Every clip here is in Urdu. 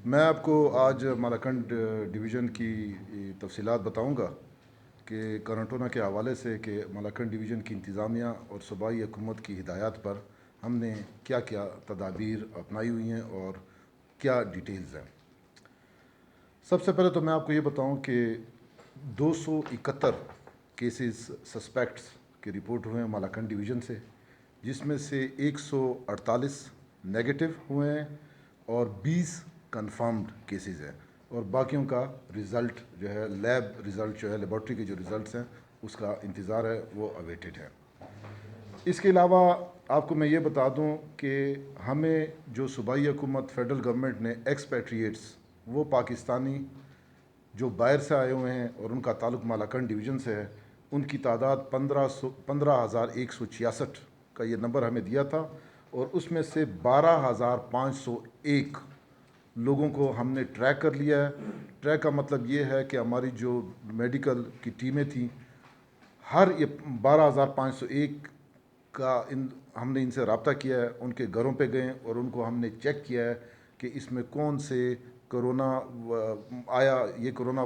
میں آپ کو آج مالاکنڈ ڈویژن کی تفصیلات بتاؤں گا کہ کرنٹونا کے حوالے سے کہ مالاکنڈ ڈویژن کی انتظامیہ اور صوبائی حکومت کی ہدایات پر ہم نے کیا کیا تدابیر اپنائی ہوئی ہیں اور کیا ڈیٹیلز ہیں۔ سب سے پہلے تو میں آپ کو یہ بتاؤں کہ 271 کیسز سسپیکٹس کے رپورٹ ہوئے ہیں مالاکنڈ ڈویژن سے، جس میں سے 148 نیگیٹو ہوئے ہیں اور 20 کنفرمڈ کیسز ہیں، اور باقیوں کا رزلٹ جو ہے لیب رزلٹ جو ہے لیبارٹری کے جو رزلٹس ہیں اس کا انتظار ہے، وہ اویٹڈ ہے۔ اس کے علاوہ آپ کو میں یہ بتا دوں کہ ہمیں جو صوبائی حکومت فیڈرل گورنمنٹ نے ایکسپیٹریٹس وہ پاکستانی جو باہر سے آئے ہوئے ہیں اور ان کا تعلق مالاکنڈ ڈویژن سے ہے، ان کی تعداد 15,166 کا یہ نمبر ہمیں دیا تھا، اور اس میں سے 12,501 لوگوں کو ہم نے ٹریک کر لیا ہے۔ ٹریک کا مطلب یہ ہے کہ ہماری جو میڈیکل کی ٹیمیں تھیں، ہر یہ 12,501 کا ہم نے ان سے رابطہ کیا ہے، ان کے گھروں پہ گئے اور ان کو ہم نے چیک کیا ہے کہ اس میں کون سے کرونا آیا، یہ کرونا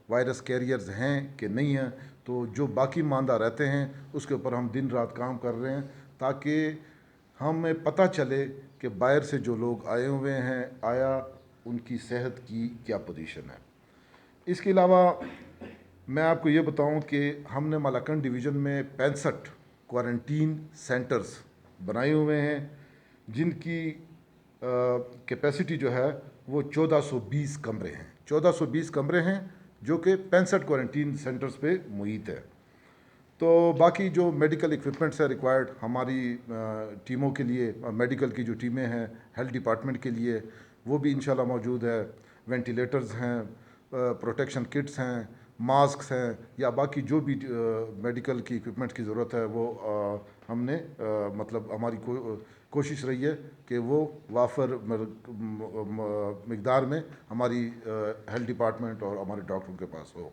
وائرس کیریئرز ہیں کہ نہیں ہیں۔ تو جو باقی ماندہ رہتے ہیں اس کے اوپر ہم دن رات کام کر رہے ہیں تاکہ ہمیں پتہ چلے کہ باہر سے جو لوگ آئے ہوئے ہیں آیا ان کی صحت کی کیا پوزیشن ہے۔ اس کے علاوہ میں آپ کو یہ بتاؤں کہ ہم نے مالاکنڈ ڈویژن میں 65 کوارنٹین سینٹرز بنائے ہوئے ہیں، جن کی کیپیسٹی جو ہے وہ 1420 کمرے ہیں۔ 1420 کمرے ہیں جو کہ 65 کوارنٹین سینٹرز پہ محیط ہے۔ تو باقی جو میڈیکل اکوپمنٹس ہے ریکوائرڈ ہماری ٹیموں کے لیے، میڈیکل کی جو ٹیمیں ہیں ہیلتھ ڈپارٹمنٹ کے لیے، وہ بھی انشاءاللہ موجود ہے۔ وینٹیلیٹرز ہیں، پروٹیکشن کٹس ہیں، ماسکس ہیں، یا باقی جو بھی میڈیکل کی اکوپمنٹ کی ضرورت ہے وہ ہم نے مطلب ہماری کوشش رہی ہے کہ وہ وافر مقدار میں ہماری ہیلتھ ڈپارٹمنٹ اور ہمارے ڈاکٹروں کے پاس ہو۔